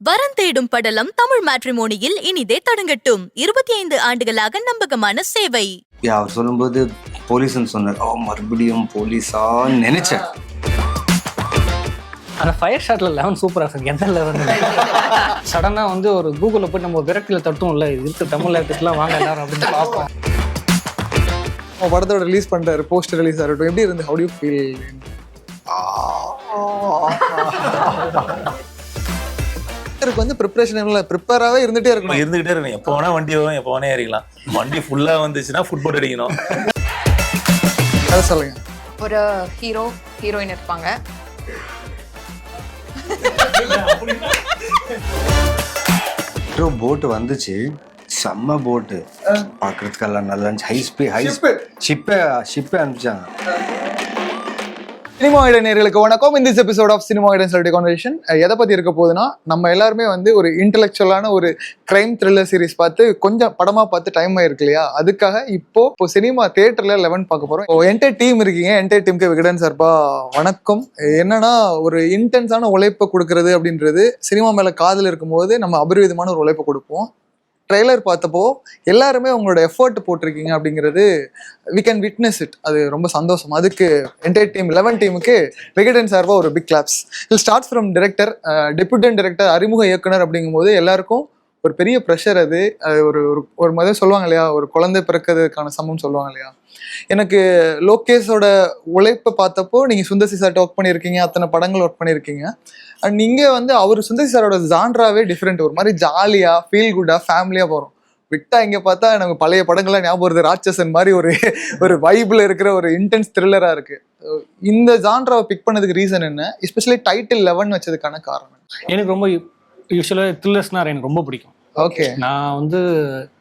வரன் தேடும் படலம் தமிழ் மேட்ரிமோனியில் இனிதே தொடங்கட்டும். 25 ஆண்டுகளாக நம்பகமான சேவை. அவர் சொல்லும்போது போலீஸ்ன்னு சொன்னார். மறுபடியும் போலீஸா நினைச்சேன். அந்த ஃபயர் ஷாட்ல 11 சூப்பராக இருக்கு. எந்த லெவல் சடனாக வந்து ஒரு கூகுளில் போய் நம்ம விரட்டில் தட்டும்ல, இருக்க தமிழ் ஆர்டிஸ்ட்லாம் வாங்க எல்லாரும் அப்படின்னு பார்ப்போம். படத்தோட ரிலீஸ் பண்ணுறாரு, போஸ்டர் ரிலீஸ் ஆகட்டும், எப்படி இருந்து? How do you feel? வந்து ப்ரிப்பரேஷன் ப்ரிப்பேராகவே இருந்துகிட்டே இருக்கணும். எப்போ வேணா வண்டி வரும், எப்போ வேணா ஏறிக்கலாம். வண்டி ஃபுல்லாக வந்துச்சுன்னா ஃபுட்பால் அடிக்கணும். அதை சொல்லுங்க. ஒரு ஹீரோயின் இருப்பாங்க. போட்டு வந்துச்சு, செம்ம போட்டு பார்க்கறதுக்கெல்லாம் நல்லா ஷிப்பே அனுப்பிச்சாங்க. சினிமா ஐடன் நேயர்களுக்கு வணக்கம். இந்த எபிசோட் ஆஃப் சினிமா ஐடன் சொல்லிட்டு கான்வர்சேஷன் எதை பற்றி இருக்க போகுதுன்னா, நம்ம எல்லாருமே வந்து ஒரு இன்டெலெக்சுவலான ஒரு கிரைம் த்ரில்லர் சீரிஸ் பார்த்து கொஞ்சம் படமாக பார்த்து டைம் ஆயிருக்கு இல்லையா? அதுக்காக இப்போ சினிமா தியேட்டரில் 11 பார்க்க போகிறோம். என்டையர் டீம் இருக்கீங்க. என்டையர் டீமுக்கு விகடன் சார்பா வணக்கம். என்னன்னா, ஒரு இன்டென்ஸான உழைப்பை கொடுக்கறது அப்படின்றது சினிமா மேலே காதல் இருக்கும்போது நம்ம அபரிவிதமான ஒரு உழைப்பை கொடுப்போம். ட்ரெய்லர் பார்த்தப்போ எல்லாருமே உங்களோட எஃபர்ட் போட்டிருக்கீங்க அப்படிங்கிறது வி கேன் விட்னஸ் இட். அது ரொம்ப சந்தோஷம். அதுக்கு என்டையர் டீம் 11 டீமுக்கு விகடன் சார்பாக ஒரு big claps. I'll start from director, debutant director, அறிமுக இயக்குனர் அப்படிங்கும்போது எல்லாருக்கும் ஒரு பெரிய ப்ரெஷர். அது ஒரு ஒரு மாதிரி சொல்லுவாங்க இல்லையா, ஒரு குழந்தை பிறக்கிறதுக்கான சமம் சொல்லுவாங்க இல்லையா. எனக்கு லோகேஷோட உழைப்பை பார்த்தப்போ நீங்கள் சுந்தர் சார்ட்ட ஒர்க் பண்ணியிருக்கீங்க, அத்தனை படங்கள் ஒர்க் பண்ணியிருக்கீங்க. அண்ட் நீங்கள் வந்து அவர் சுந்தர் சாரோட ஜான்ராவே டிஃப்ரெண்ட். ஒரு மாதிரி ஜாலியாக ஃபீல் குட்டாக ஃபேமிலியாக போகிறோம். விட்டா இங்கே பார்த்தா நமக்கு பழைய படங்கள்லாம் ஞாபகம் வருது. ராட்சசன் மாதிரி ஒரு வைபிள் இருக்கிற ஒரு இன்டென்ஸ் த்ரில்லராக இருக்குது. இந்த ஜான்ராவை பிக் பண்ணதுக்கு ரீசன் என்ன? எஸ்பெஷலி டைட்டில் 11 வச்சதுக்கான காரணம்? எனக்கு ரொம்ப யூஸ்வலாக த்ரில்லர்ஸ்னா எனக்கு ரொம்ப பிடிக்கும். ஓகே, நான் வந்து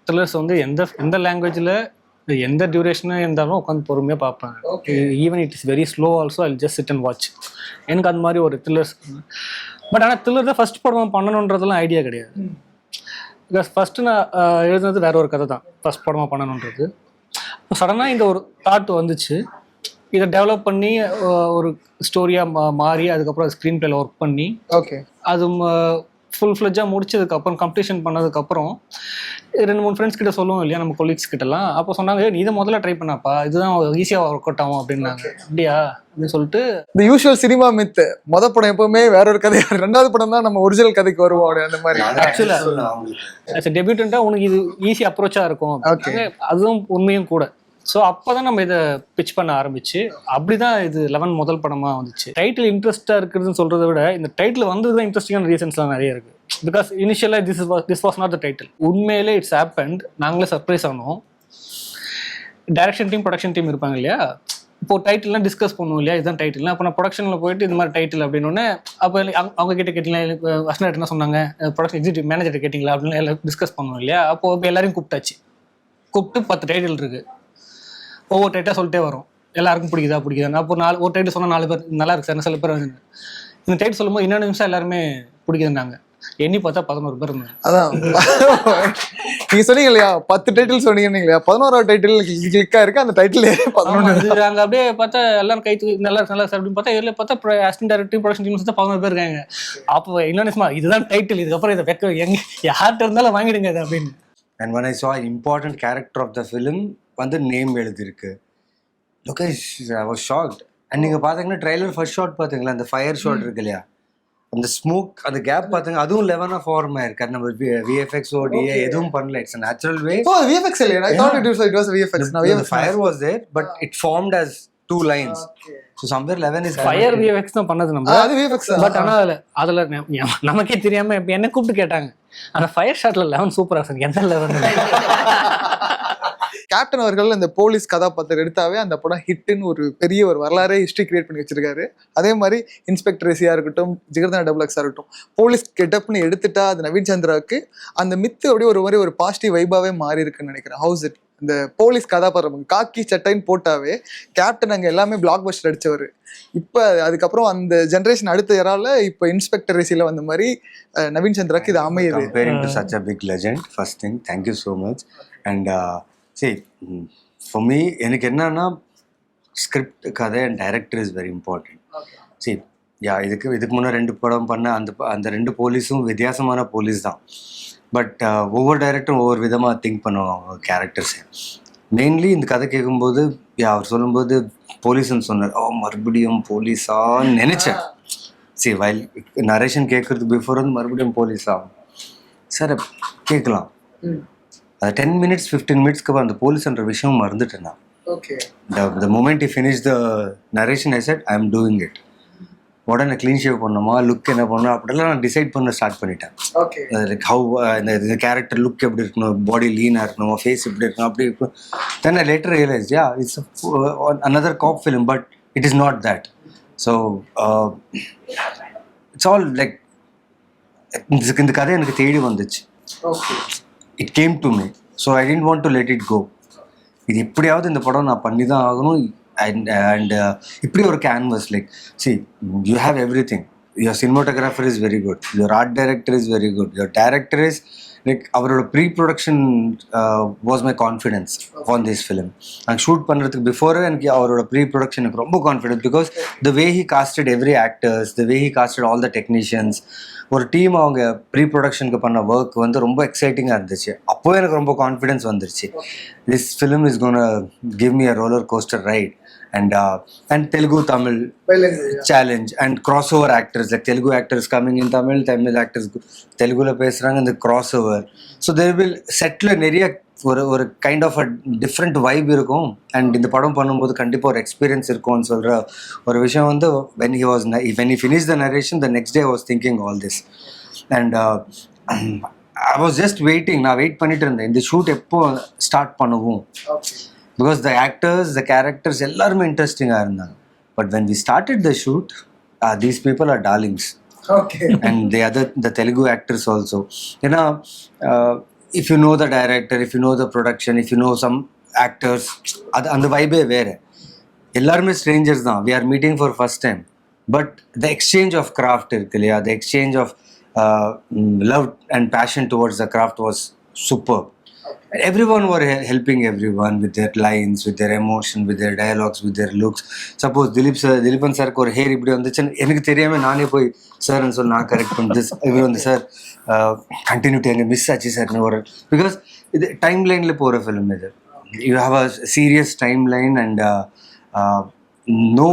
த்ரில்லர்ஸ் வந்து எந்த லாங்குவேஜில் எந்த டியூரேஷனாக இருந்தாலும் உட்காந்து பொறுமையாக பார்ப்பேன். Even it is very slow also I just sit and watch. எனக்கு அந்த மாதிரி ஒரு த்ரில்லர்ஸ். பட் ஆனால் த்ரில்லர் தான் ஃபஸ்ட் படம் பண்ணணுன்றதுலாம் ஐடியா கிடையாது. பிகாஸ் ஃபஸ்ட்டு நான் எழுதுனது வேற ஒரு கதை தான் ஃபஸ்ட் படமாக பண்ணணுன்றது. சடனாக இந்த ஒரு தாட் வந்துச்சு. இதை டெவலப் பண்ணி ஒரு ஸ்டோரியாக மாறி அதுக்கப்புறம் ஸ்க்ரீன் பிளேல ஒர்க் பண்ணி ஓகே அது ஃபுல் ஃப்ளெஜ்ஜாக முடிச்சதுக்கப்புறம் கம்ப்ளீஷன் பண்ணதுக்கப்புறம் 2-3 ஃப்ரெண்ட்ஸ் கிட்ட சொல்லுவோம் இல்லையா, நம்ம கொலீக்ஸ் கிட்டலாம். அப்போ சொன்னாங்க, நீ இதை முதல்ல ட்ரை பண்ணாப்பா, இதுதான் ஈஸியாக ஒர்க் அவுட் ஆகும் அப்படின்னாங்க. அப்படியா அப்படின்னு சொல்லிட்டு இந்த யூஷுவல் சினிமா மித், மொதல் படம் எப்பவுமே வேற ஒரு கதை, 2வது படம் தான் நம்ம ஒரிஜினல் கதைக்கு வருவோம் அந்த மாதிரி. ஆக்சுவலாக டெபியூட்டண்ட்டாக உனக்கு இது ஈஸி அப்ரோச்சாக இருக்கும். அதுவும் உண்மையும் கூட. ஸோ அப்போ தான் நம்ம இதை பிச் பண்ண ஆரம்பிச்சு அப்படிதான் இது 11 முதல் படமாக வந்துச்சு. டைட்டில் இன்ட்ரெஸ்டாக இருக்குதுன்னு சொல்கிறத விட இந்த டைட்டில் வந்தது தான் இன்ட்ரெஸ்டிங்கான ரீசன்ஸ்லாம் நிறைய இருக்குது. பிகாஸ் இனிஷியலாக this was not the title. உண்மையிலே இட்ஸ் ஹேப்பன்ட். நாங்களே சர்ப்ரைஸ் ஆனோம். டைரக்ஷன் டீம், ப்ரொடக்ஷன் டீம் இருப்பாங்க இல்லையா, இப்போ டைட்டில்லாம் டிஸ்கஸ் பண்ணுவோம் இல்லையா, இதுதான் டைட்டில். அப்போ நான் ப்ரொடக்ஷனில் போயிட்டு இந்த மாதிரி டைட்டில் அப்படின்னோடனே அப்போ அவங்க கிட்ட கேட்டிங்களா, அஸ்னாட் என்ன சொன்னாங்க, ப்ரொடக்ஷன் எக்ஸிக்யூட்டிவ் மேனேஜர் கேட்டிங்களா அப்படின்னு எல்லாம் டிஸ்கஸ் பண்ணுவோம் இல்லையா. அப்போது எல்லாரையும் கூப்பிட்டு 10 டைட்டில் இருக்குது. ஒவ்வொரு டைட்டாக சொல்லிட்டே வரும், எல்லாருக்கும் பிடிக்குதா. அப்போ ஒரு டைட்டில் சொன்னால் 4 பேர் நல்லா இருக்கு சார், சில பேர் வந்து இந்த டைட்டில் சொல்லும்போது இன்னொரு நிமிஷம் எல்லாருமே பிடிக்குதுன்னாங்க. எண்ணி பார்த்தா 11 பேர் இருந்தாங்க. அதான் நீங்க சொன்னீங்க இல்லையா, 10 டைட்டில் சொன்னீங்க இல்லையா, 11வது டைட்டில் கிளிக்கா இருக்கு. அந்த டைட்டில் 11 அங்கே அப்படியே பார்த்தா எல்லாரும் கை நல்லா சார் அப்படின்னு பார்த்தா இதில் பார்த்தா அசிஸ்டன்ட் டைரக்டர், ப்ரொடக்ஷன் டீம் சேர்த்து 11 பேர் இருக்காங்க. அப்போ இன்னொன்னு இதுதான் டைட்டில், இதுக்கப்புறம் இதை வைக்க யார்கிட்ட இருந்தாலும் வாங்கிடுங்க இது அப்படின்னு. And when I saw an important character of the film வந்து நேம் எழுதிருக்கு. Lokesh, I was shocked. And நீங்கள் பார்த்தீங்கன்னா ட்ரெய்லர் ஃபர்ஸ்ட் ஷாட் பார்த்தீங்களா, அந்த ஃபயர் ஷாட் இருக்கு இல்லையா, அந்த ஸ்மோக், அந்த கேப் பார்த்தீங்க, அதுவும் 11 ஃபார்ம் ஆயிருக்கு. நம்ம VFX ODA எதுவும் பண்ணல. It's natural way. VFX இல்லையா? I thought it was VFX. Now the fire was there but it formed as 2 lines. So somewhere 11 is fire VFX தான் பண்ணது நம்ம. அது VFX. பட் ஆனால் அதில் நமக்கே தெரியாம என்ன கூப்பிட்டு கேட்டாங்க, அந்த ஃபயர் ஷாட்ல 11 சூப்பராக இருக்கு. எந்த 11? கேப்டன் அவர்கள் அந்த போலீஸ் கதாபாத்திரம் எடுத்தாவே அந்த படம் ஹிட்னு ஒரு பெரிய ஒரு வரலாறே ஹிஸ்ட்ரி கிரியேட் பண்ணி வச்சிருக்காரு. அதே மாதிரி இன்ஸ்பெக்டர் ரேசியா இருக்கட்டும், ஜிகர்தனா டபுள்எக்ஸா இருக்கட்டும், போலீஸ் கெட்டப்னு எடுத்துட்டா அது நவீன் சந்திராவுக்கு அந்த மித்து அப்படியே ஒரு மாதிரி ஒரு பாசிட்டிவ் வைபாவே மாறி இருக்குன்னு நினைக்கிறேன். How's it? இந்த போலீஸ் கதாபாத்திரம் காக்கி சட்டைன்னு போட்டாவே கேப்டன் அங்கே எல்லாமே பிளாக் பஸ்டர் அடிச்சவர். இப்போ அதுக்கப்புறம் அந்த ஜென்ரேஷன் அடுத்த இறால இப்போ இன்ஸ்பெக்டர் ரேசியில் வந்த மாதிரி நவீன் சந்திராக்கு இது அமையுது. Comparing to such a big legend, first thing, thank you so much. And see, for me, எனக்கு என்னன்னா ஸ்கிரிப்ட், கதை and director is very important. See, இதுக்கு முன்னே 2 படம் பண்ண அந்த 2 போலீஸும் வித்தியாசமான போலீஸ் தான். பட் ஒவ்வொரு டைரக்டரும் ஒவ்வொரு விதமாக திங்க் பண்ணுவாங்க கேரக்டர்ஸை. மெயின்லி இந்த கதை கேட்கும்போது அவர் சொல்லும்போது போலீஸ்ன்னு சொன்னார். மறுபடியும் போலீஸான்னு நினச்சேன். சரி, வைல் நரேஷன் கேட்குறதுக்கு பிஃபோர் வந்து மறுபடியும் போலீஸா சார் கேட்கலாம். அது 10 minutes 15 minutesக்கு அப்புறம் அந்த போலீஸ்ன்ற விஷயம் மறந்துட்டேன் நான். The moment he finished the narration, I said, I am doing it. உடனே க்ளீன் ஷேவ் பண்ணணுமா, லுக் என்ன பண்ணணும் அப்படிலாம் நான் டிசைட் பண்ண ஸ்டார்ட் பண்ணிட்டேன். லைக் ஹவு இந்த கேரக்டர் லுக் எப்படி இருக்கணும், பாடி லீனாக இருக்கணும், ஃபேஸ் எப்படி இருக்கணும், அப்படி இருக்கும். Then I later realise it's another cop film, but it is not that. So it's all like இந்த கதை எனக்கு தேடி வந்துச்சு. It came to me. So I didn't want to let it go. இது எப்படியாவது இந்த படம் நான் பண்ணி தான் ஆகணும். அண்ட் இப்படி ஒரு canvas like you have everything. Your cinematographer is very good, your art director is very good, your director is like அவரோட pre-production was my confidence on this film. நான் ஷூட் பண்ணுறதுக்கு பிஃபோர் எனக்கு அவரோட ப்ரீ-ப்ரொடக்ஷன் எனக்கு ரொம்ப confidence. Because the way he costed every actors, the way he costed all the technicians, ஒரு team அவங்க ப்ரீ-ப்ரொடக்ஷனுக்கு பண்ண ஒர்க் வந்து ரொம்ப எக்ஸைட்டிங்காக இருந்துச்சு. அப்போவே எனக்கு ரொம்ப கான்ஃபிடென்ஸ் வந்துருச்சு. This film is gonna give me a roller coaster ride. And Telugu Tamil challenge and crossover actors, like Telugu actors coming in Tamil actors Telugu la pesranga, and the crossover. So there will settle neriya ஒரு kind of a different vibe இருக்கும். And இந்த படம் பண்ணும்போது கண்டிப்பாக ஒரு experience இருக்கும்னு சொல்கிற ஒரு விஷயம் வந்து when he finished the narration, the next day I was thinking all this. And I was just waiting. நான் வெயிட் பண்ணிட்டு இருந்தேன் இந்த ஷூட் எப்போ ஸ்டார்ட் பண்ணுவோம். Because the actors, the characters, எல்லாருமே இன்ட்ரெஸ்டிங்காக இருந்தாங்க. But when we started the shoot, these people are darlings. And the Telugu actors also. If you know the director, if you know the production, if you know some actors, அந்த வைபே வேறு. எல்லாருமே strangers தான். We are meeting for first time. But the exchange of craft இருக்கு இல்லையா, the exchange of love and passion towards the craft was superb. Everyone were helping everyone with their lines, with their emotion, with their dialogues, with their looks. Suppose Dilipan sir ஒரு hair இப்படி வந்துச்சு, எனக்கு தெரியாமல் நானே போய் சார்ன்னு சொல்லி நான் correct பண்ணி இவர் வந்து சார் கண்டினியூட்டி அங்கே மிஸ் ஆச்சு சார்னு ஒரு. பிகாஸ் இது டைம் லைனில் போகிற ஃபிலிம் இது. You have a serious time line and no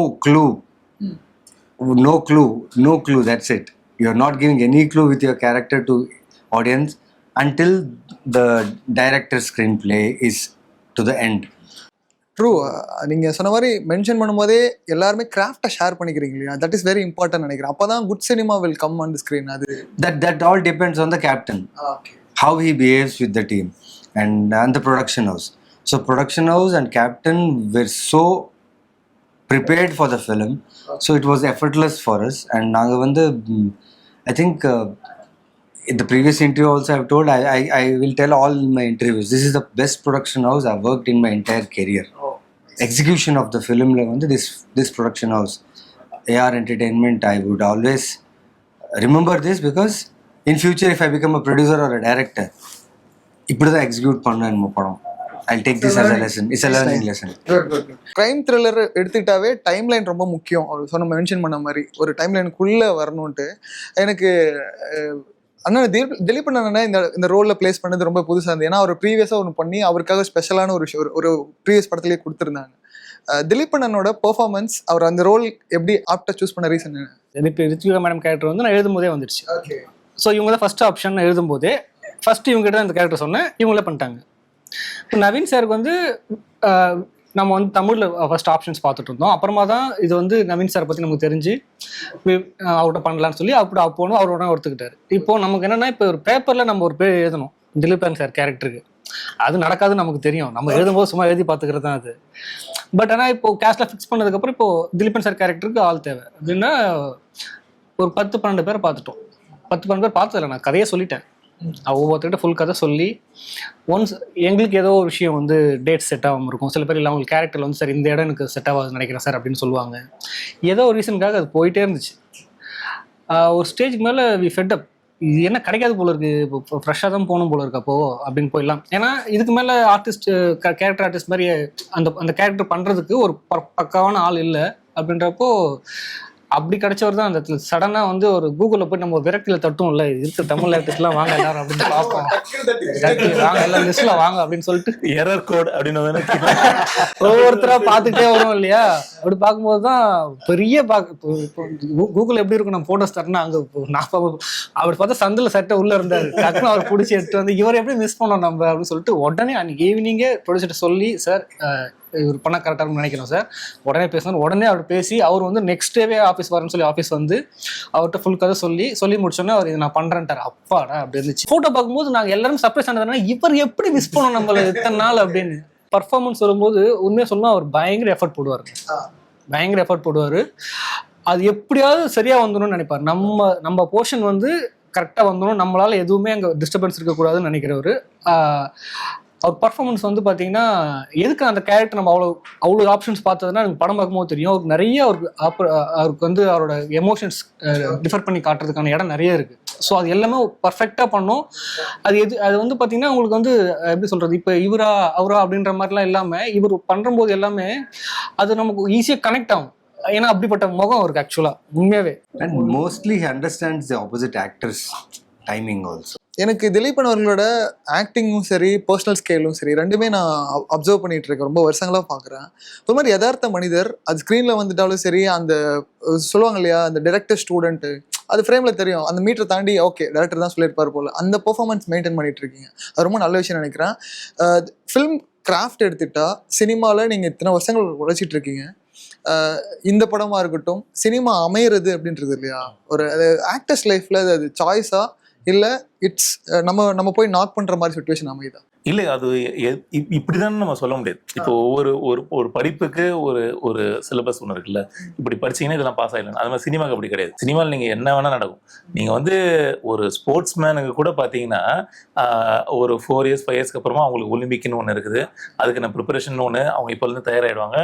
clue, that's it. You are not giving any clue with your character to audience until the director's screenplay is to the end. True. நீங்கள் சொன்ன மாதிரி mention பண்ணும்போதே எல்லாருமே கிராஃப்டை share பண்ணிக்கிறீங்க இல்லையா, that is very important நினைக்கிறேன். அப்போ தான் good cinema will come on the screen. அது that all depends on the captain. How he behaves with the team and the production house. So production house and captain were so prepared for the film. So it was effortless for us. And நாங்கள் வந்து I think in the previous interview also I've told, I will tell all my interviews, this is the best production house I've worked in my entire career. Execution of the film வந்து this production house, AR Entertainment, I would always remember this, because in future if I become a producer or a director, இப்படி தான் execute பண்ணேன் நம்ம படம். I'll take this as a lesson. It's a learning lesson. Crime thriller எடுத்துக்கிட்டாவே timeline ரொம்ப முக்கியம். அவர் சொன்ன mention பண்ண மாதிரி ஒரு டைம் லைனுக்குள்ளே வரணுன்ட்டு எனக்கு அண்ணா திலீப் அண்ணா இந்த ரோலில் பிளேஸ் பண்ணது ரொம்ப புதுசாக இருந்தது. ஏன்னா அவர் ப்ரீவியஸாக ஒன்று பண்ணி அவருக்காக ஸ்பெஷலான ஒரு ப்ரீவியஸ் படத்துலேயே கொடுத்துருந்தாங்க. திலீப் அண்ணனோட பெர்ஃபார்மன்ஸ், அவர் அந்த ரோல் எப்படி ஆப்டா சூஸ் பண்ண ரீசன் என்ன? இப்போ ரித்விகா மேடம் கேரக்டர் வந்து நான் எழுதும் போதே வந்துருச்சு. ஸோ இவங்க தான் ஃபர்ஸ்ட் ஆப்ஷன் எழுதும் போதே ஃபர்ஸ்ட் இவங்ககிட்ட தான் இந்த கேரக்டர் சொன்னேன், இவங்களே பண்ணிட்டாங்க. இப்போ நவீன் சாருக்கு வந்து நம்ம வந்து தமிழில் ஃபர்ஸ்ட் ஆப்ஷன்ஸ் பார்த்துட்டு இருந்தோம். அப்புறமா தான் இது வந்து நவீன் சார் பற்றி நமக்கு தெரிஞ்சு அவர்கிட்ட பண்ணலான்னு சொல்லி அப்போனும் அவரோட ஒருத்துக்கிட்டாரு. இப்போ நமக்கு என்னென்னா, இப்போ ஒரு பேப்பரில் நம்ம ஒரு பேர் எழுதணும் திலீபன் சார் கேரக்டருக்கு, அது நடக்காதுன்னு நமக்கு தெரியும். நம்ம எழுதும்போது சும்மா எழுதி பார்த்துக்கிறது தான் அது. பட் ஆனால் இப்போ கேஸ்டில் ஃபிக்ஸ் பண்ணதுக்கப்புறம் இப்போ திலீபன் சார் கேரக்டருக்கு ஆள் தேவை அப்படின்னா ஒரு 10-12 பேரை பார்த்துட்டோம். 10-12 பேர் பார்த்ததில்ல, நான் கதையை சொல்லிட்டேன். ஒவ்வொருத்தர்கிட்ட ஃபுல் கதை சொல்லி ஒன்ஸ் எங்களுக்கு ஏதோ ஒரு விஷயம் வந்து டேட் செட் ஆகாமல் இருக்கும். சில பேர் இல்லை அவங்களுக்கு கேரக்டர் வந்து சார் இந்த இடம் எனக்கு செட் ஆகாது நினைக்கிறேன் சார் அப்படின்னு சொல்லுவாங்க. ஏதோ ஒரு ரீசனுக்காக அது போயிட்டே இருந்துச்சு. ஒரு ஸ்டேஜுக்கு மேலே வி ஃபெட் அப், இது என்ன கிடைக்காது போல இருக்குது, இப்போ ஃப்ரெஷ்ஷாக தான் போகணும் போல இருக்கப்போ அப்படின்னு போயிடலாம். ஏன்னா இதுக்கு மேலே ஆர்டிஸ்ட் கேரக்டர் ஆர்டிஸ்ட் மாதிரி அந்த கேரக்டர் பண்ணுறதுக்கு ஒரு பக்காவான ஆள் இல்லை. அப்படின்றப்போ அப்படி கிடைச்சவர் தான் அந்த சடனா வந்து ஒரு கூகுள்ல போய் நம்ம விரக்தியில தட்டும்ல இருக்க தமிழ் ஆக்டர்ஸ் எல்லாம் வாங்க எல்லாரும் அப்படின்னு பார்ப்போம். வாங்க எல்லாம் லிஸ்ட்ல வாங்க அப்படின்னு சொல்லிட்டு எரர் கோட் அப்படின்னு ஒவ்வொருத்தரா பார்த்துட்டே வரும் இல்லையா. அப்படி பார்க்கும்போதுதான் பெரிய கூகுள் எப்படி இருக்கும், நம்ம போட்டோஸ் தரணும் அங்க அப்படி பார்த்தா சந்தில சட்டை உள்ள இருந்தாரு, டக்குன்னு அவர் பிடிச்சி எடுத்து வந்து இவர் எப்படி மிஸ் பண்ணோம் நம்ம அப்படின்னு சொல்லிட்டு உடனே அன்னைக்கு ஈவினிங்கே ப்ரொடியூசர்ட்ட சொல்லி சார் இவர் பண்ண கரெக்டாக நினைக்கிறோம் சார், உடனே பேசணும். உடனே அவர் பேசி அவர் வந்து நெக்ஸ்ட் டேவே ஆஃபீஸ் வரேன்னு சொல்லி ஆஃபீஸ் வந்து அவர்கிட்ட ஃபுல் கதை சொல்லி முடிச்சோன்னே அவர் இதை நான் பண்ணுறேன்ட்டார். அப்பாடா அப்படி இருந்துச்சு. ஃபோட்டோ பார்க்கும்போது நாங்கள் எல்லாரும் சர்ப்ரைஸ் ஆனதுனா இவர் எப்படி மிஸ் பண்ணோம் நம்மள இத்தனை நாள் அப்படின்னு. பர்ஃபார்மன்ஸ் வரும்போது உண்மையாக சொன்னால் அவர் பயங்கர எஃபர்ட் போடுவார். அது எப்படியாவது சரியாக வந்துடணும்னு நினைப்பார். நம்ம போர்ஷன் வந்து கரெக்டாக வந்துடும், நம்மளால எதுவுமே அங்கே டிஸ்டர்பன்ஸ் இருக்கக்கூடாதுன்னு நினைக்கிறவர். அவர் பர்ஃபார்மன்ஸ் வந்து பார்த்தீங்கன்னா எதுக்கு அந்த கேரக்டர் நம்ம அவ்வளோ ஆப்ஷன்ஸ் பார்த்ததுன்னா எனக்கு படம் பார்க்கும்போது தெரியும். அவருக்கு நிறைய அவருக்கு வந்து அவரோட எமோஷன்ஸ் டிஃபர் பண்ணி காட்டுறதுக்கான இடம் நிறைய இருக்குது. ஸோ அது எல்லாமே பர்ஃபெக்டாக பண்ணும். அது வந்து பார்த்தீங்கன்னா உங்களுக்கு வந்து எப்படி சொல்கிறது, இப்போ அவரா அப்படின்ற மாதிரிலாம் இல்லாமல் இவர் பண்ணும்போது எல்லாமே அது நமக்கு ஈஸியாக கனெக்ட் ஆகும். ஏன்னா அப்படிப்பட்ட முகம் அவருக்கு ஆக்சுவலாக உண்மையாகவே. And mostly he understands the opposite actors timing also. எனக்கு திலீபன் அவர்களோட ஆக்டிங்கும் சரி பர்சனல் ஸ்கேலும் சரி ரெண்டுமே நான் அப்சர்வ் பண்ணிட்டு இருக்கேன், ரொம்ப வருஷங்களாக பார்க்குறேன். ஒரு மாதிரி யதார்த்த மனிதர், அது ஸ்க்ரீனில் வந்துட்டாலும் சரி, அந்த சொல்லுவாங்க இல்லையா அந்த டைரக்டர் ஸ்டூடெண்ட்டு, அது ஃப்ரேமில் தெரியும், அந்த மீட்டரை தாண்டி ஓகே டேரக்டர் தான் சொல்லியிருப்பார் போல், அந்த பெர்ஃபார்மன்ஸ் மெயின்டைன் பண்ணிட்டு இருக்கீங்க. அது ரொம்ப நல்ல விஷயம் நினைக்கிறேன். ஃபிலிம் கிராஃப்ட் எடுத்துட்டா சினிமாவில் நீங்கள் இத்தனை வருஷங்கள் உழைச்சிட்டு இருக்கீங்க. இந்த படமாக இருக்கட்டும், சினிமா அமையிறது அப்படின்றது இல்லையா, ஒரு ஆக்டர்ஸ் லைஃப்பில் அது சாய்ஸா இல்லை இட்ஸ் நம்ம போய் நாக் பண்ணுற மாதிரி சுச்சுவேஷன் அமையுதா? இல்லை, அது இப்படிதான் நம்ம சொல்ல முடியாது. இப்போ ஒரு படிப்புக்கு ஒரு சிலபஸ் ஒன்று இருக்குல்ல, இப்படி படிச்சீங்கன்னா இதெல்லாம் பாஸ் ஆகிடலாம். அது மாதிரி சினிமாவுக்கு அப்படி கிடையாது. சினிமாவில் நீங்கள் என்ன வேணால் நடக்கும். நீங்கள் வந்து ஒரு ஸ்போர்ட்ஸ் மேனுக்கு கூட பார்த்தீங்கன்னா ஒரு 4 இயர்ஸ் 5 இயர்ஸ்க்கு அப்புறமா அவங்களுக்கு ஒலிம்பிக்னு ஒன்று இருக்குது, அதுக்கு நான் ப்ரிப்பரேஷன் ஒன்று அவங்க இப்போ வந்து தயாராகிடுவாங்க.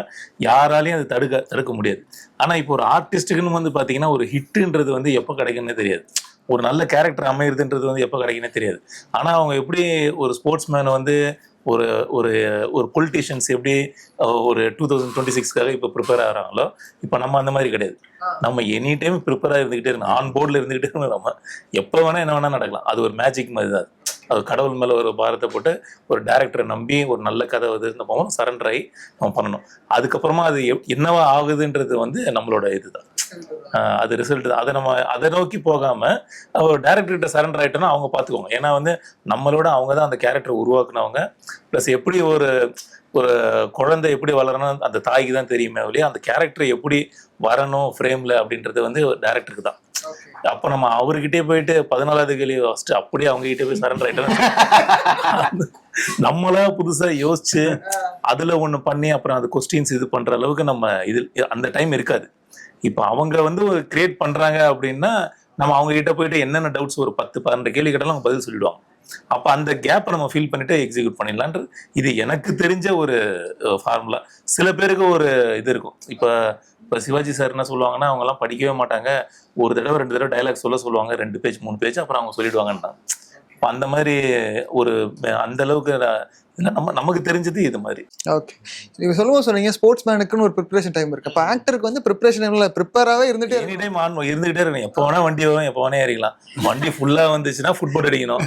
யாராலையும் அது தடுக்க முடியாது. ஆனால் இப்போ ஒரு ஆர்டிஸ்ட்டுக்குன்னு வந்து பார்த்தீங்கன்னா ஒரு ஹிட்டுன்றது வந்து எப்போ கிடைக்குன்னு தெரியாது, ஒரு நல்ல கேரக்டர் அமையுதுன்றது வந்து எப்போ கிடைக்குன்னே தெரியாது. ஆனால் அவங்க எப்படி ஒரு ஸ்போர்ட்ஸ் மேன் வந்து ஒரு ஒரு ஒரு பொலிட்டீஷியன்ஸ் எப்படி ஒரு 2026க்காக இப்போ ப்ரிப்பேர் ஆகிறாங்களோ, இப்போ நம்ம அந்த மாதிரி கிடையாது. நம்ம எனி டைம் ப்ரிப்பேராக இருந்துக்கிட்டே இருக்கணும், ஆன் போர்டில் இருந்துக்கிட்டே இருக்கணும். நம்ம எப்போ வேணால் என்ன வேணால் நடக்கலாம். அது ஒரு மேஜிக் மாதிரி தான். அது கடவுள் மேலே ஒரு பாரத்தை போட்டு ஒரு டேரக்டரை நம்பி ஒரு நல்ல கதை வந்து நம்ம சரண்டர் ஆகி நம்ம பண்ணணும். அதுக்கப்புறமா அது என்னவா ஆகுதுன்றது வந்து நம்மளோட இதுதான், அது ரிசல்ட். அதை நோக்கி போகாம ஒரு டேரக்டர்கிட்ட சரண்டர் ஆகிட்டோன்னா அவங்க பார்த்துக்கோங்க. ஏன்னா வந்து நம்மளோட அவங்க தான் அந்த கேரக்டரை உருவாக்குனவங்க. ப்ளஸ் எப்படி ஒரு குழந்தை எப்படி வளரணும் அந்த தாய்க்கு தான் தெரியுமே ஒழிய அந்த கேரக்டர் எப்படி வரணும் ஃப்ரேம்ல அப்படின்றது வந்து டேரக்டருக்கு தான். அப்போ நம்ம அவர்கிட்டே போயிட்டு 14வது கேள்வி ஃபர்ஸ்ட் அப்படியே அவங்க கிட்டே போய் சரண்டர் ஆகிட்டோம். நம்மளா புதுசா யோசிச்சு அதுல ஒண்ணு பண்ணி அப்புறம் அது கொஸ்டின்ஸ் இது பண்ற அளவுக்கு நம்ம இது அந்த டைம் இருக்காது. இப்போ அவங்க வந்து ஒரு கிரியேட் பண்றாங்க அப்படின்னா நம்ம அவங்க கிட்ட போயிட்டு என்னென்ன டவுட்ஸ் ஒரு 10-12 கேள்வி கேட்டாலும் அவங்க பதில் சொல்லிடுவாங்க. அப்போ அந்த கேப்பை நம்ம ஃபீல் பண்ணிட்டு எக்ஸிக்யூட் பண்ணிடலான்றது இது எனக்கு தெரிஞ்ச ஒரு ஃபார்முலா. சில பேருக்கு ஒரு இது இருக்கும். இப்போ சிவாஜி சார் என்ன சொல்லுவாங்கன்னா அவங்கெல்லாம் படிக்கவே மாட்டாங்க, ஒரு தடவை 2 தடவை டைலாக் சொல்லுவாங்க, 2 பேஜ் 3 பேஜ், அப்புறம் அவங்க சொல்லிடுவாங்கன்றாங்க. இப்போ அந்த மாதிரி ஒரு அந்த அளவுக்கு இல்லை நமக்கு தெரிஞ்சது இது மாதிரி. ஓகே, நீங்க சொல்லுவோம் சொன்னீங்க ஸ்போர்ட்ஸ் மேனுக்குன்னு ஒரு ப்ரிப்பரேஷன் டைம் இருக்கு. அப்போ ஆக்டருக்கு வந்து ப்ரிப்பரேஷன் டைம்ல ப்ரிப்பேராகவே இருந்துட்டு எனி டைம் இருந்துகிட்டே இருக்கணும். எப்போ வேணா வண்டி வரும், எப்போ வேணா ஏறிக்கலாம். வண்டி ஃபுல்லா வந்துச்சுன்னா ஃபுட்பால் அடிக்கணும்.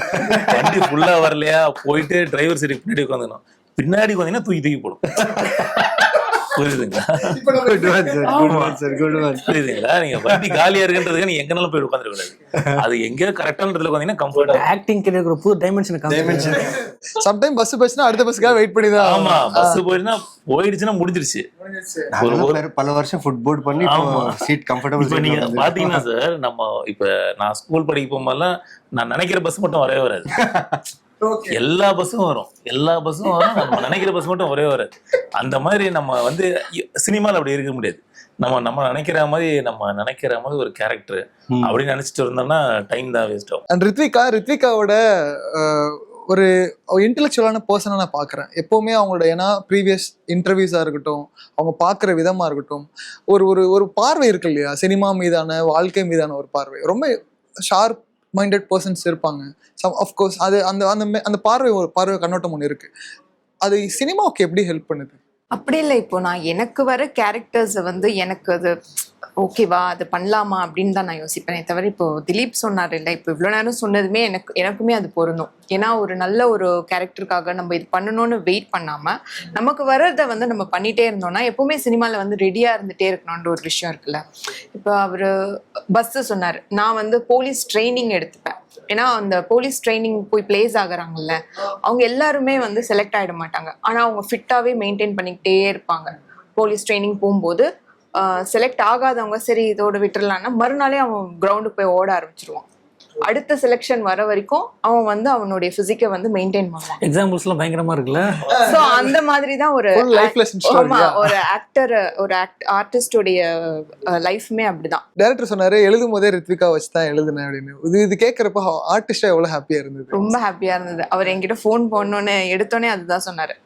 வண்டி ஃபுல்லா வரலையா போயிட்டு டிரைவர் சீட்டுக்கு பின்னாடி உட்காந்துக்கணும். பின்னாடி வந்தீங்கன்னா தூக்கி போடும். புரியுதுங்களா? புரியுதுங்களா? நீங்க வண்டி காலியா இருக்குன்றதுக்கு நீங்க எங்கனாலும் போய் உட்காந்துருக்க கூடாது. அது எங்கேயோ கரெக்டான வந்தீங்கன்னா கம்ஃபர்டா ஆக்டிங் கிடைக்கிற புது டைமென்ஷன். சம்டைம் பஸ் போச்சுன்னா அடுத்த பஸ்க்காக வெயிட் பண்ணி தான். ஆமா, பஸ் போயிடுச்சுன்னா முடிஞ்சிருச்சு. பல வருஷம் ஃபுட்போர்ட் பண்ணி சீட் கம்ஃபர்டபுள். இப்ப நீங்க பாத்தீங்கன்னா சார், நம்ம இப்ப நான் ஸ்கூல் படிக்க போகும்போதெல்லாம் நான் நினைக்கிற பஸ் மட்டும் வரவே வராது. எல்லா பஸ்ஸும் வரும், நம்ம நினைக்கிற பஸ் மட்டும் வரவே வராது. அந்த மாதிரி நம்ம வந்து சினிமாவில் அப்படி இருக்க முடியாது. நம்ம நினைக்கிற மாதிரி ஒரு கேரக்டர் அப்படின்னு நினைச்சிட்டு இருந்தோம்னா டைம் தான் வேஸ்ட் ஆகும். அண்ட் ரித்விகாவோட ஒரு இன்டெலெக்சுவலான பர்சனை நான் பார்க்குறேன் எப்போவுமே அவங்களோட. ஏன்னா ப்ரீவியஸ் இன்டர்வியூஸாக இருக்கட்டும், அவங்க பார்க்குற விதமாக இருக்கட்டும், ஒரு பார்வை இருக்கு இல்லையா, சினிமா மீதான வாழ்க்கை மீதான ஒரு பார்வை. ரொம்ப ஷார்ப் மைண்டட் பர்சன்ஸ் இருப்பாங்க. அஃப்கோர்ஸ் அது அந்த பார்வை கண்ணோட்டம் ஒன்று இருக்கு. அது சினிமாவுக்கு எப்படி ஹெல்ப் பண்ணுது? அப்படி இல்லை, இப்போ நான் எனக்கு வர கேரக்டர்ஸை வந்து எனக்கு அது ஓகேவா அது பண்ணலாமா அப்படின்னு தான் நான் யோசிப்பேனே தவிர, இப்போ திலீப் சொன்னார் இல்லை, இப்போ இவ்வளோ நேரம் சொன்னதுமே எனக்குமே அது பொருந்தும். ஏன்னா ஒரு நல்ல ஒரு கேரக்டருக்காக நம்ம இது பண்ணணும்னு வெயிட் பண்ணாமல் நமக்கு வர்றதை வந்து நம்ம பண்ணிகிட்டே இருந்தோம்னா எப்போவுமே சினிமாவில் வந்து ரெடியாக இருந்துகிட்டே இருக்கணுன்ற ஒரு விஷயம் இருக்குல்ல. இப்போ அவர் பஸ்ஸு சொன்னார், நான் வந்து போலீஸ் ட்ரைனிங் எடுத்துப்பேன். ஏன்னா அந்த போலீஸ் ட்ரைனிங் போய் பிளேஸ் ஆகுறாங்கல்ல, அவங்க எல்லாருமே வந்து செலக்ட் ஆகிட மாட்டாங்க. ஆனால் அவங்க ஃபிட்டாகவே மெயின்டைன் பண்ணிக்கிட்டே இருப்பாங்க. போலீஸ் ட்ரைனிங் போகும்போது செலக்ட் ஆகாதவங்க சரி இதோட விட்டுறலான்னா மறுநாளே அவன் கிரவுண்டுக்கு போய் ஓட ஆரம்பிச்சிருவான். அடுத்த செலெக்ஷன் வர வரைக்கும் அவன் வந்து அவனுடைய பிசிக்கை வந்து மெயின்டைன் பண்ணுவான். எக்ஸாம்பிள்ஸ்லாம் பயங்கரமா இருக்குல்ல. ஸோ அந்த மாதிரி தான் ஒரு ஒரு ஆக்டர் ஒரு ஆர்டிஸ்டோடைய லைஃப்மே அப்படிதான். டைரக்டர் சொன்னாரு எழுதும் போதே ரித்விகா வச்சு தான் எழுதுனேன் அப்படின்னு. இது கேட்கறப்ப ஆர்டிஸ்டா எவ்வளவு ஹாப்பியா இருந்தது? ரொம்ப ஹாப்பியா இருந்தது. அவர் என்கிட்ட ஃபோன் பண்ணோன்னு எடுத்தோடனே அதுதான் சொன்னாரு,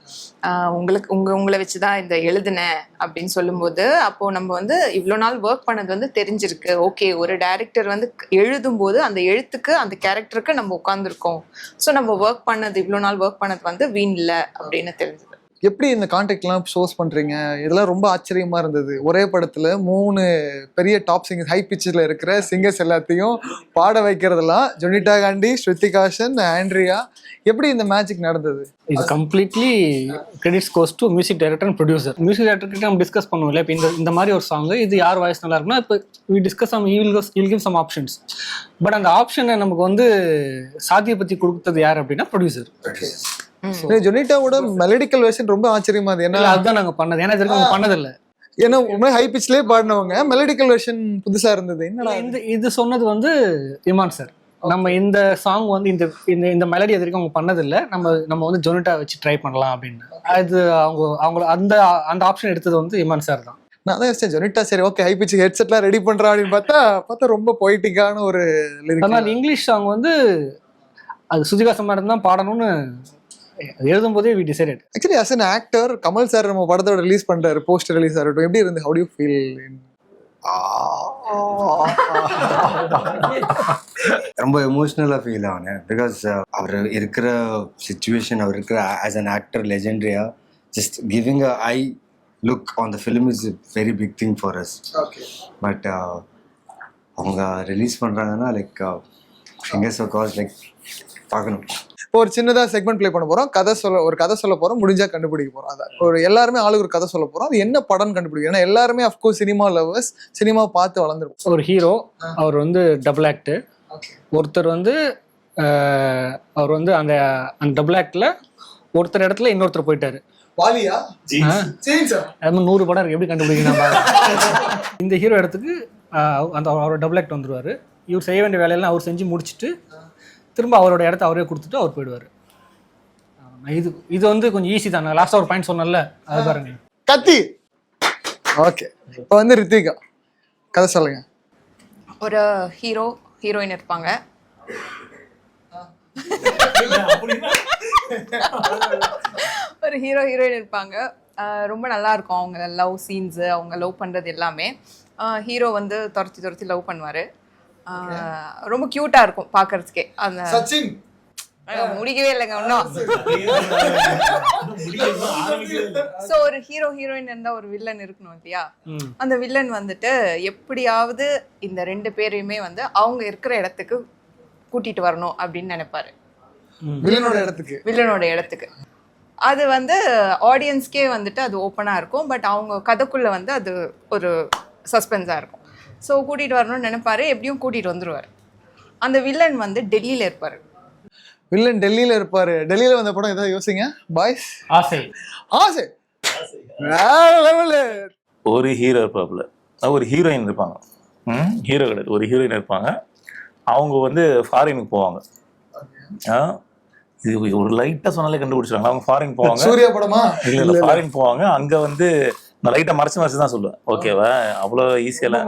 உங்களை வச்சுதான் இந்த எழுதுனேன் அப்படின்னு சொல்லும்போது, அப்போ நம்ம வந்து இவ்வளோ நாள் ஒர்க் பண்ணது வந்து தெரிஞ்சிருக்கு. ஓகே, ஒரு டைரக்டர் வந்து எழுதும் போது அந்த எழுத்துக்கு அந்த கேரக்டருக்கு நம்ம உட்காந்துருக்கோம். ஸோ நம்ம ஒர்க் பண்ணது இவ்வளோ நாள் ஒர்க் பண்ணது வந்து வீண் இல்லை அப்படின்னு தெரிஞ்சது. எப்படி இந்த கான்டாக்ட்லாம் ஷோஸ் பண்றீங்க? இதெல்லாம் ரொம்ப ஆச்சரியமா இருந்தது. ஒரே படத்துல 3 பெரிய டாப் சிங்கர்ஸ், ஹை பிச்சில் இருக்கிற சிங்கர்ஸ் எல்லாத்தையும் பாட வைக்கிறதெல்லாம் ஜொனிட்டா காண்டி, ஸ்ருத்திகாஷன், ஆண்ட்ரியா. எப்படி இந்த மேஜிக் நடந்தது? இது completely credits goes to music director and producer. Music director கிட்ட நம்ம டிஸ்கஸ் பண்ணுவோம்ல, இப்போ இந்த மாதிரி ஒரு சாங் இது யார் வாய்ஸ் நல்லா இருக்குன்னா, இப்போ we discuss some will give some options. But அந்த ஆப்ஷனை நமக்கு வந்து சாத்தியப்படுத்தி கொடுத்தது யார் அப்படின்னா ப்ரொடியூசர். ஜொனிட்டாவோட மெலடிக்கல் வெர்ஷன் ரொம்ப ஆச்சரியமா அது. ஏன்னா அதுதான் நாங்க பண்ணது. ஏன்னா இது நம்ம பண்ணதில்லை. ஏன்னா உண்மை ஹை பிச்லேயே பாடினவங்க, மெலடிக்கல் வெர்ஷன் புதுசா இருந்தது. என்னடா இது சொன்னது வந்து இமான் சார். நம்ம இந்த சாங் வந்து இந்த மெலடி அது வரைக்கும் அவங்க பண்ணதில்லை, நம்ம வந்து ஜொனிட்டா வச்சு ட்ரை பண்ணலாம் அப்படின்னு. அது அவங்க அந்த ஆப்ஷன் எடுத்தது வந்து இமான் சார் தான். நான் தான் யோசிச்சேன், ஜொனிட்டா சரி ஓகே ஹை பிச் ஹெட்செட்லாம் ரெடி பண்றா அப்படின்னு பார்த்தா ரொம்ப பொய்டிக்கான ஒரு அதனால இங்கிலீஷ் சாங் வந்து அது சுதிகாசம் மேடம் தான் பாடணும்னு எழுதும் போதே we decided. Actually as an actor Kamal sir நம்ம படத்தோட ரிலீஸ் பண்றாரு, போஸ்டர் ரிலீஸ் ஆகட்டும், எப்படி இருந்து? How do you feel? ரொம்ப எமோஷ்னலாக ஃபீல் ஆனேன். பிகாஸ் அவர் இருக்கிற சுச்சுவேஷன், அவர் இருக்கிற ஆஸ் அன் ஆக்டர் லெஜெண்டரியா, just giving a eye look on the film is very big thing for us. But அவங்க ரிலீஸ் பண்ணுறாங்கன்னா லைக் ஃபிங்கர்ஸ் காஸ் லைக் பார்க்கணும். இப்போ ஒரு சின்னதாக செக்மெண்ட் ப்ளே பண்ண போகிறோம். ஒரு கதை சொல்ல போகிறோம், முடிஞ்சால் கண்டுபிடிக்க போகிறோம். அதான் ஒரு எல்லாருமே ஆளுக்கு ஒரு கதை சொல்ல போகிறோம். அது என்ன படம்னு கண்டுபிடிக்கும். ஏன்னா எல்லாருமே அஃப்கோர்ஸ் சினிமா லவர்ஸ், சினிமா பார்த்து வளர்ந்துருக்கும். ஒரு ஹீரோ, அவர் வந்து டபுள் ஆக்ட். ஒருத்தர் வந்து அவர் வந்து அந்த டபுள் ஆக்டில் ஒருத்தர் இடத்துல இன்னொருத்தர் போயிட்டாரு. வாலியா? அது 100 படம் இருக்கு, எப்படி கண்டுபிடிக்கணும்? இந்த ஹீரோ இடத்துக்கு அந்த அவரோட டபுள் ஆக்ட் வந்துருவாரு. இவர் செய்ய வேண்டிய வேலையெல்லாம் அவர் செஞ்சு முடிச்சுட்டு திரும்ப அவரோட இடத்த அவரே கொடுத்துட்டு அவர் போயிடுவார். இது வந்து கொஞ்சம் ஈஸி தான். நான் லாஸ்ட்டாக ஒரு பாயிண்ட் சொன்னேன்ல, அது பாருங்க. கத்தி. ஓகே, இப்போ வந்து ரித்விகா கதை சொல்லுங்க. ஒரு ஹீரோயின் இருப்பாங்க. ஒரு ஹீரோயின் இருப்பாங்க. ரொம்ப நல்லா இருக்கும் அவங்க லவ் சீன்ஸு, அவங்க லவ் பண்ணுறது எல்லாமே. ஹீரோ வந்து துரத்தி லவ் பண்ணுவார். ரொம்ப கியூட்டா இருக்கும் பாக்குறதுக்கே. அந்த முடிக்கவே இல்லைங்க இன்னும். சோ ஒரு ஹீரோயின் இருந்தா ஒரு வில்லன் இருக்கணும் இல்லையா? அந்த வில்லன் வந்துட்டு எப்படியாவது இந்த 2 பேரையுமே வந்து அவங்க இருக்கிற இடத்துக்கு கூட்டிட்டு வரணும் அப்படின்னு நினைப்பாரு. வில்லனோட இடத்துக்கு அது வந்து ஆடியன்ஸ்க்கே வந்துட்டு அது ஓப்பனா இருக்கும். பட் அவங்க கதைக்குள்ள வந்து அது ஒரு சஸ்பென்ஸா இருக்கும். ஸோ கூட்டிகிட்டு வரணும்னு நினைப்பாரு. எப்படியும் கூட்டிகிட்டு வந்துடுவார். அந்த வில்லன் வந்து டெல்லியில் இருப்பார். வில்லன் டெல்லியில் இருப்பார். டெல்லியில் வந்த படம் ஏதாவது யோசிங்க பாய்ஸ். ஆசை. ஒரு ஹீரோ இருப்பாப்புல, ஒரு ஹீரோயின் இருப்பாங்க. ஹீரோ கிடையாது, ஒரு ஹீரோயின் இருப்பாங்க. அவங்க வந்து ஃபாரினுக்கு போவாங்க. இது ஒரு லைட்டாக சொன்னாலே கண்டுபிடிச்சிருவாங்க. அவங்க ஃபாரின் போவாங்க. சூர்யா படமா? இல்லை, ஃபாரின் போவாங்க. அங்கே வந்து நான் லைட்டாக மறைச்சு தான் சொல்லுவேன். ஓகேவா? அவ்வளோ ஈஸியெல்லாம்.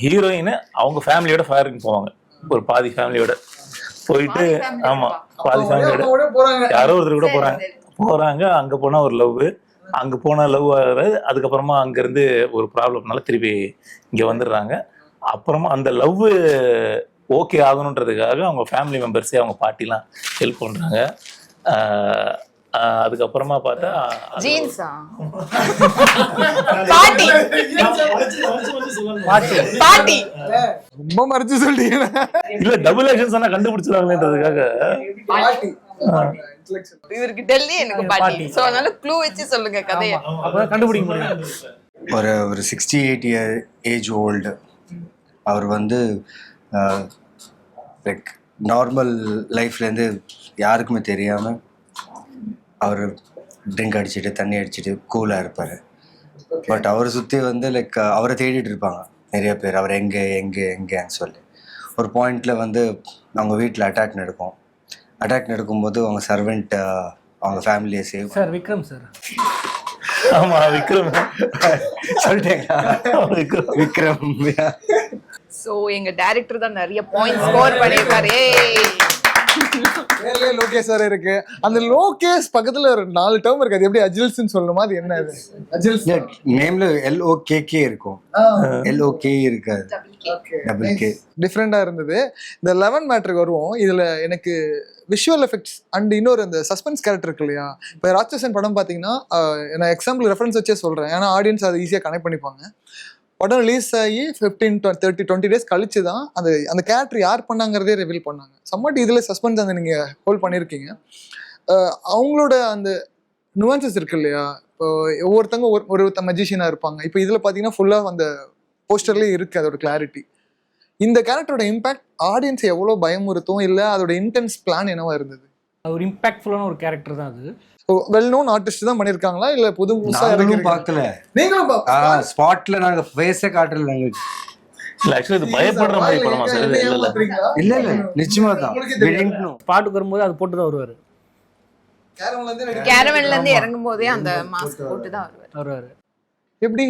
ஹீரோயின் அவங்க ஃபேமிலியோட ஃபாரின் போவாங்க. ஒரு பாதி ஃபேமிலியோட போயிட்டு, ஆமாம் பாதி ஃபேமிலியோட யாரோ ஒருத்தர் கூட போகிறாங்க. அங்கே போனால் ஒரு லவ், அங்கே போனால் லவ் ஆகுறது. அதுக்கப்புறமா அங்கேருந்து ஒரு ப்ராப்ளம்னால திருப்பி இங்கே வந்துடுறாங்க. அப்புறமா அந்த லவ் ஓகே ஆகணுன்றதுக்காக அவங்க ஃபேமிலி மெம்பர்ஸே அவங்க பாட்டிலாம் ஹெல்ப் பண்ணுறாங்க. அதுக்கப்புறமா பார்த்தா ஜீன்ஸா பாட்டி பாட்டி ரொம்ப மறைச்சு சொல்லிட்டீங்க. இல்ல டபுள் ஆக்ஷன் சொன்னா கண்டுபிடிச்சிருவாங்களேன்றதுக்காக இவருக்கு டெல்லி எனக்கு பாட்டி சோ அதனால க்ளூ வச்சு சொல்லுங்க கதையை அப்பதான் கண்டுபிடிக்க முடியும். ஒரு 68 இயர் ஏஜ் ஓல்டு அவர் வந்து லைக் நார்மல் லைஃப்லேருந்து யாருக்குமே தெரியாமல் அவர் ட்ரிங்க் அடிச்சுட்டு தண்ணி அடிச்சுட்டு கூலாக இருப்பார். பட் அவரை சுற்றி வந்து லைக் அவரை தேடிட்டு இருப்பாங்க நிறைய பேர், அவர் எங்கேன்னு சொல்லி. ஒரு பாயிண்டில் வந்து அவங்க வீட்டில் அட்டாக் நடக்கும்போது அவங்க சர்வெண்ட் அவங்க ஃபேமிலியை சேவ். Sir Vikram sir. ஆமா விக்ரம் சொல்லிட்டேங்களா? விக்ரம். சோ எங்க டைரக்டர் தான் நிறைய பாயிண்ட் ஸ்கோர் பண்ணிருக்காரு. லோகேஷ் சார் இருக்கு. அந்த லோகேஷ் பக்கத்துல ஒரு 4 டேர்ம் இருக்கு. அது எப்படி அஜில்ஸ்ன்னு சொல்லணுமா? அது என்ன? அது அஜில்ஸ் நேம்ல LOKK இருக்கும். LOK இருக்காது, டபுள் கே. டிஃப்ரெண்டா இருந்தது. இந்த 11 மேட்ருக்கு வருவோம். இதுல எனக்கு விஷுவல் எஃபெக்ட்ஸ் அண்ட் இன்னொரு அந்த சஸ்பென்ஸ் கேரக்டர் இருக்கு இல்லையா? இப்போ ராட்சசன் படம் பார்த்தீங்கன்னா நான் எக்ஸாம்பிள் ரெஃபரன்ஸ் வச்சே சொல்றேன், ஏன்னா ஆடியன்ஸ் அதை ஈஸியாக கனெக்ட் பண்ணிப்பாங்க. படம் ரிலீஸ் ஆகி 15-20 டேஸ் கழிச்சு தான் அந்த கேரக்டர் யார் பண்ணாங்கிறதே ரிவீல் பண்ணாங்க. சம்மட் இதில் சஸ்பென்ஸ் அந்த நீங்கள் ஹோல்ட் பண்ணியிருக்கீங்க. அவங்களோட அந்த நுவான்சஸ் இருக்கு இல்லையா? இப்போ ஒவ்வொருத்தங்க ஒரு மெஜிஷியனாக இருப்பாங்க. இப்போ இதில் பார்த்தீங்கன்னா ஃபுல்லாக அந்த போஸ்டர்லேயே இருக்குது அதோட கிளாரிட்டி. இந்த கேரக்டரோட இம்பாக்ட் ஆடியன்ஸ் எவ்வளோ பயமுறுத்தும், இல்லை அதோட இன்டென்ஸ் பிளான் என்னவா இருந்தது? ஒரு இம்பாக்ட்ஃபுல்லான ஒரு கேரக்டர் தான் அது. வெல் நோன் ஆர்டிஸ்ட் தான் பண்ணிருக்காங்களா இல்ல புதுசா நாங்களும் பார்க்கல, நீங்களும் ஸ்பாட்ல நாங்க ஃபேஸே காட்டல. நாங்க இல்ல ஆக்சுவலி இது பயப்படுற மாதிரி படமா சார்? இல்ல நிச்சயமா தான் பாட்டுக்கு வரும்போது அது போட்டு தான் வருவாரு. கேரவன்ல இருந்து இறங்கும் போதே அந்த மாஸ்க் போட்டு தான் வருவாரு. எப்படி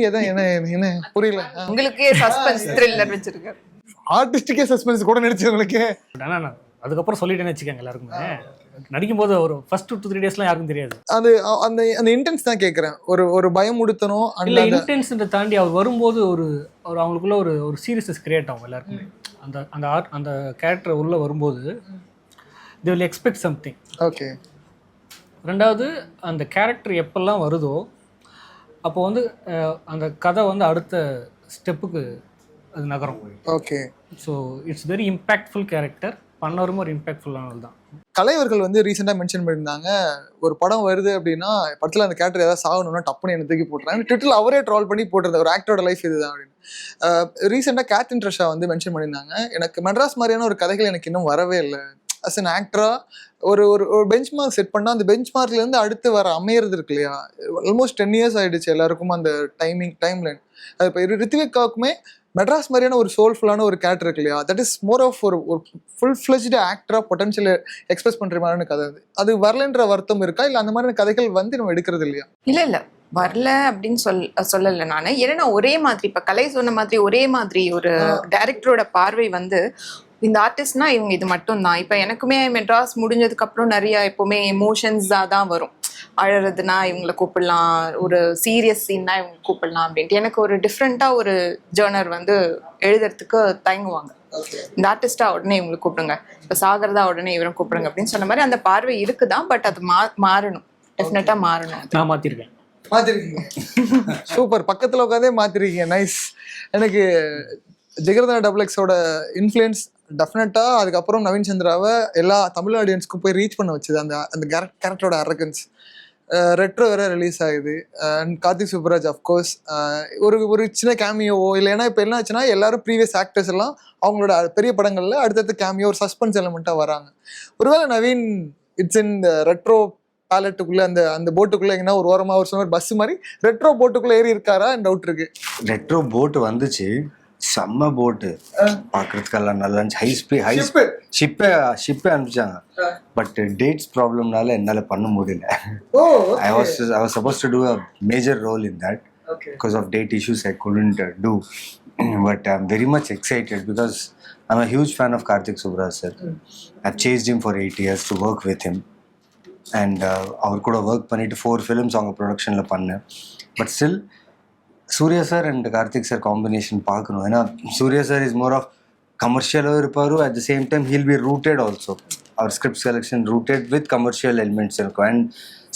என்ன புரியல. உங்களுக்கு சஸ்பென்ஸ் த்ரில்லர் வச்சிருக்காரு. ஆர்டிஸ்டுக்கே சஸ்பென்ஸ் கூட நடிச்சவங்களுக்கு. ஆனா அதுக்கப்புறம் சொல்லிட்டேன்னு வச்சுக்கோங்க, எல்லாருக்குமே நடிக்கும் போது ஒரு ஃபர்ஸ்ட் 2-3 டேஸ்லாம் யாருக்கும் தெரியாது. அது அந்த அந்த இன்டென்ஸ் தான் கேட்குறேன். ஒரு பயம் உடுத்தணும். இல்லை இன்டென்ஸை தாண்டி அவர் வரும்போது ஒரு அவங்களுக்குள்ள ஒரு சீரியஸ்னஸ் கிரியேட் ஆகும் எல்லாருக்குமே. அந்த கேரக்டர் உள்ளே வரும்போது they will expect something. Okay. ரெண்டாவது அந்த கேரக்டர் எப்பெல்லாம் வருதோ அப்போ வந்து அந்த கதை வந்து அடுத்த ஸ்டெப்புக்கு அது நகரும். Okay. So it's very impactful character. பண்ணவரும் ஒரு இம்பேக்ட்ஃபுல்லானது தான். கலைவர்கள் வந்து ரீசெண்டாக மென்ஷன் பண்ணியிருந்தாங்க, ஒரு படம் வருது அப்படின்னா படத்தில் அந்த கேரக்டர் ஏதாவது சாகணும்னா டப்புன்னு என்ன தூக்கி போட்டுறாங்க. ட்விட்டரில் அவரே ட்ரால் பண்ணி போட்டிருந்தார், ஒரு ஆக்டரோட லைஃப் இதுதான் அப்படின்னு. ரீசெண்டாக கேத்ரின் ட்ரெஷா வந்து மென்ஷன் பண்ணியிருந்தாங்க, எனக்கு மெட்ராஸ் மாதிரியான ஒரு கதைகள் எனக்கு இன்னும் வரவே இல்லை. அஸ் அன் ஆக்டராக ஒரு பெஞ்ச் மார்க் செட் பண்ணால் அந்த பெஞ்ச் மார்க்லேருந்து அடுத்து வர அமையிறது இருக்கு இல்லையா? ஆல்மோஸ்ட் 10 years ஆகிடுச்சு எல்லாருக்கும் அந்த டைம் லைன். அது இப்போ ரித்விகாவுக்குமே மெட்ராஸ் மாதிரியான ஒரு சோல்ஃபுல்லான ஒரு கேரக்டர் இருக்கு இல்லையா? தட் இஸ் மோர் ஆஃப் ஒரு ஃபுல் ஃப்ளெஜ்டு ஆக்டராக பொட்டன்ஷியல் எக்ஸ்பிரஸ் பண்ணுற மாதிரியான கதை. அது வரலன்ற வருத்தம் இருக்கா, இல்லை அந்த மாதிரியான கதைகள் வந்து நம்ம எடுக்கிறது இல்லையா? இல்லை வரல அப்படின்னு சொல்லலை நான். ஏன்னா ஒரே மாதிரி இப்போ கலை சொன்ன மாதிரி ஒரே மாதிரி ஒரு டைரக்டரோட பார்வை வந்து இந்த ஆர்டிஸ்ட்னா இவங்க இது மட்டும் தான். இப்போ எனக்குமே மெட்ராஸ் முடிஞ்சதுக்கு அப்புறம் நிறைய எப்பவுமே எமோஷன்ஸாக தான் வரும். அழறதுனா இவங்களை கூப்பிடலாம், ஒரு சீரியஸ் சீன்னா இவங்க கூப்பிடலாம் அப்படின்ட்டு எனக்கு ஒரு டிஃப்ரெண்ட்டாக ஒரு ஜேர்னர் வந்து எழுதுறதுக்கு தயங்குவாங்க. இந்த ஆர்டிஸ்டா உடனே இவங்களை கூப்பிடுங்க, இப்போ சாகரதா உடனே இவரை கூப்பிடுங்க அப்படின்னு சொன்ன மாதிரி அந்த பார்வை இருக்குதான். பட் அது மாறணும், டெஃபினட்டா மாறணும். நான் மாத்திருக்கேன். மாத்திருக்கீங்க. சூப்பர். பக்கத்துல உட்காந்தே மாத்திருக்கீங்க. நைஸ். எனக்கு ஜெகர்தனா டபுள்எக்ஸோட இன்ஃப்ளூயன்ஸ் டெஃபினட்டாக அதுக்கப்புறம் நவீன் சந்திராவை எல்லா தமிழ் ஆடியன்ஸ்க்கும் போய் ரீச் பண்ண வச்சுது. அந்த கேரக்டரோட அரகன்ஸ். ரெட்ரோ வேற ரிலீஸ் ஆகுது. அண்ட் கார்த்திக் சுப்ராஜ் அஃப்கோர்ஸ் ஒரு சின்ன கேமியோவோ இல்லை, ஏன்னா இப்போ என்ன ஆச்சுன்னா எல்லாரும் ப்ரீவியஸ் ஆக்டர்ஸ் எல்லாம் அவங்களோட பெரிய படங்களில் அடுத்தடுத்து கேமியோ ஒரு சஸ்பென்ஸ் எலிமெண்ட்டாக வராங்க. ஒருவேளை நவீன் இட்ஸ் இன் ரெட்ரோ பேலட்டுக்குள்ளே அந்த போட்டுக்குள்ளே எங்கன்னா ஒரு ஓரமாக ஒரு சொன்ன பஸ் மாதிரி ரெட்ரோ போட்டுக்குள்ளே ஏறி இருக்காரா டவுட் இருக்கு. ரெட்ரோ போட்டு வந்துச்சு, செம்ம போட்டு பார்க்கறதுக்கெல்லாம் நல்லா ஷிப்பே அனுப்பிச்சாங்க. பட் டேட்ஸ் ப்ராப்ளம்னால என்னால் பண்ண முடியல. I was supposed to do a major role in that. Because of date issues I couldn't do. But I'm very much excited because I'm a huge fan of Karthik Subraj sir. I've chased him for 8 years to work with him. And அவர் கூட work பண்ணிட்டு 4 films அவங்க ப்ரொடக்ஷனில் பண்ணேன். But still Suriya sir and Karthik sir combination பார்க்கணும். ஏன்னா Suriya sir is more of கமர்ஷியலாகவும் இருப்பார், at the same time he'll be rooted also. அவர் script selection rooted with commercial elements இருக்கும். அண்ட்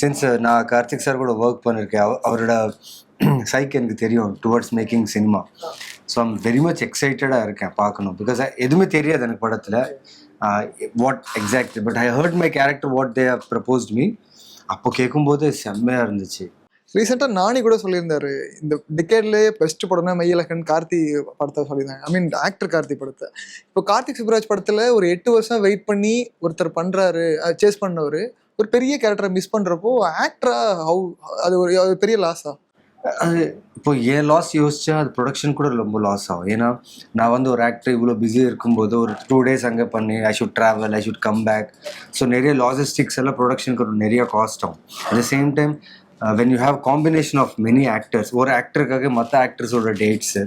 சின்ஸ் நான் கார்த்திக் சார் கூட ஒர்க் பண்ணியிருக்கேன், அவரோட சைக் எனக்கு தெரியும் towards making cinema. So I'm very much எக்ஸைட்டடாக இருக்கேன் பார்க்கணும். பிகாஸ் எதுவுமே தெரியாது எனக்கு படத்தில் what exactly, but I heard my character what they have proposed me. அப்போ கேட்கும்போது செம்மையாக இருந்துச்சு. ரீசெண்டாக நானி கூட சொல்லியிருந்தாரு, இந்த டிக்கெட்லேயே பெஸ்ட் படம்னா மையலக்கன் கார்த்தி படத்தை சொல்லியிருந்தாங்க. ஐ மீன் ஆக்டர் கார்த்தி படத்தை. இப்போ கார்த்திக் சுப்ராஜ் படத்தில் ஒரு 8 வருஷம் வெயிட் பண்ணி ஒருத்தர் பண்ணுறாரு, சேஸ் பண்ணவர், ஒரு பெரிய கேரக்டரை மிஸ் பண்ணுறப்போ ஆக்டரா அது ஒரு பெரிய லாஸா? அது இப்போ என் லாஸ் யோசிச்சா அது ப்ரொடக்ஷன் கூட ரொம்ப லாஸ் ஆகும். ஏன்னா நான் வந்து ஒரு ஆக்டர் இவ்வளோ பிஸி இருக்கும்போது ஒரு 2 days அங்கே பண்ணி I should travel, I should come back. So நிறைய லாஜிஸ்டிக்ஸ் எல்லாம் ப்ரொடக்ஷனுக்கு நிறைய காஸ்ட் ஆகும். At the same time when you have combination of many actors, ஒரு ஆக்டருக்காக மற்ற ஆக்டர்ஸோட டேட்ஸு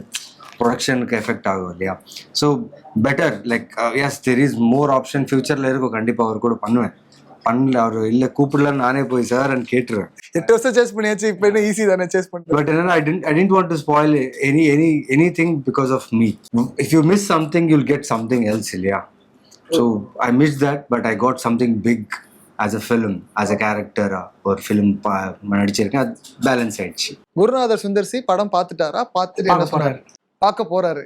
ப்ரொடக்ஷனுக்கு எஃபெக்ட் ஆகும் இல்லையா? So better like as there is more option ஃபியூச்சரில் இருக்கும். கண்டிப்பாக அவர் கூட பண்ணுவேன். பண்ணல அவர் இல்லை கூப்பிடலான்னு நானே போய் சார் அண்ட் கேட்டுருவேன். 8 வருஷம் சேஸ் பண்ணியாச்சு, இப்போ என்ன ஈஸி தானே சேஸ் பண்ணுறது. பட் என்னன்னா I didn't want to spoil anything because of me. If you miss something you'll get something else இல்லையா? So I missed that, but I got something big as a film, as a character. ஒரு film நடிச்சிருக்கேன், அது balance ஆயிடுச்சு. குருநாதர் சுந்தர்சி படம் பார்த்துட்டாரா? பார்த்துட்டு என்ன சொன்னாரு? பார்க்க போறாரு.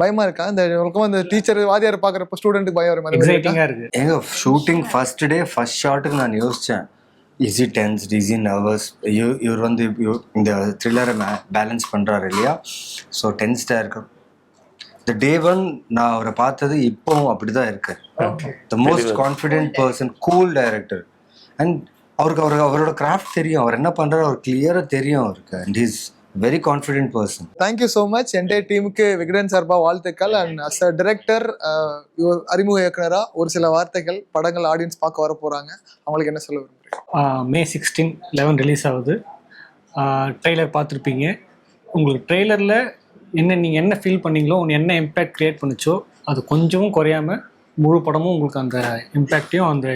பயமா இருக்கா? இந்த அந்த டீச்சர் வாதியார் பார்க்குறப்ப ஸ்டூடெண்ட்டுக்கு பயம் வரும். எக்ஸைட்டிங்கா இருக்கு. எங்க ஷூட்டிங் ஃபர்ஸ்ட் டே ஃபர்ஸ்ட் ஷாட்டுக்கு நான் யோசித்தேன், is E tense, is E nervous, இவர் வந்து இந்த த்ரில்லரை பேலன்ஸ் பண்ணுறாரு இல்லையா? ஸோ டென்ஸ்டாக இருக்கும். த டே 1 நான் அவரை பார்த்தது இப்போவும் அப்படி தான் இருக்கார். The most confident person, cool director. And அவரோட கிராஃப்ட் தெரியும், அவர் என்ன பண்ணுறாரு அவர் கிளியராக தெரியும் அவருக்கு. And is very confident person. Thank you so much. Entire டீமுக்கு விகடன் சார்பாக வாழ்த்துக்கள். அண்ட் அஸ் அ டிரெக்டர், அறிமுக இயக்குனரா ஒரு சில வார்த்தைகள், படங்கள் ஆடியன்ஸ் பார்க்க வர போகிறாங்க, அவங்களுக்கு என்ன சொல்ல விரும்புகிறேன்? May 16, 11 ரிலீஸ் ஆகுது. ட்ரெய்லர் பார்த்துருப்பீங்க. உங்களுக்கு ட்ரெய்லரில் நீங்கள் என்ன ஃபீல் பண்ணீங்களோ, என்ன இம்பேக்ட் க்ரியேட் பண்ணிச்சோ அது கொஞ்சமும் குறையாமல் முழு படமும் உங்களுக்கு அந்த இம்பேக்டையும் அந்த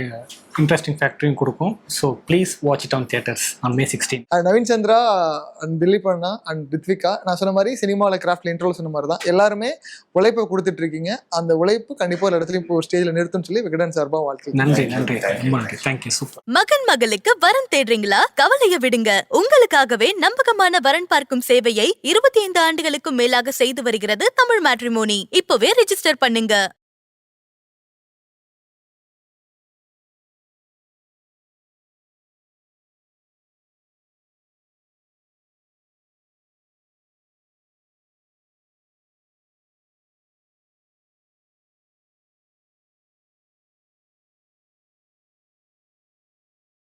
இன்ட்ரெஸ்டிங் ஃபேக்டரையும் கொடுக்கும். So please watch it on theatres on May 16. Naveen Chandra and Dileep அண்ணா அண்ட் ரித்விகா, நான் சொன்ன மாதிரி சினிமாவில் கிராஃப்டில் இன்ட்ரோல் சொன்ன மாதிரி தான் எல்லாருமே உழைப்பை கொடுத்துட்டு இருக்கீங்க. அந்த உழைப்பு கண்டிப்பாக ஒரு இடத்துலையும் இப்போ ஸ்டேஜில் நிறுத்துன்னு சொல்லி விகடன் சார்பாக வாழ்த்து. நன்றி நன்றி ரொம்ப நன்றி. தேங்க்யூ. சூப்பர். மகன் மகளுக்கு வரன் தேடுறீங்களா? கவலைய விடுங்க. உங்களுக்காகவே நம்பகமான வரன் பார்க்கும் சேவையை 25 ஆண்டுகளுக்கும் மேலாக செய்து வருகிறது தமிழ் மேட்ரிமோனி. இப்பவே ரெஜிஸ்டர் பண்ணுங்க.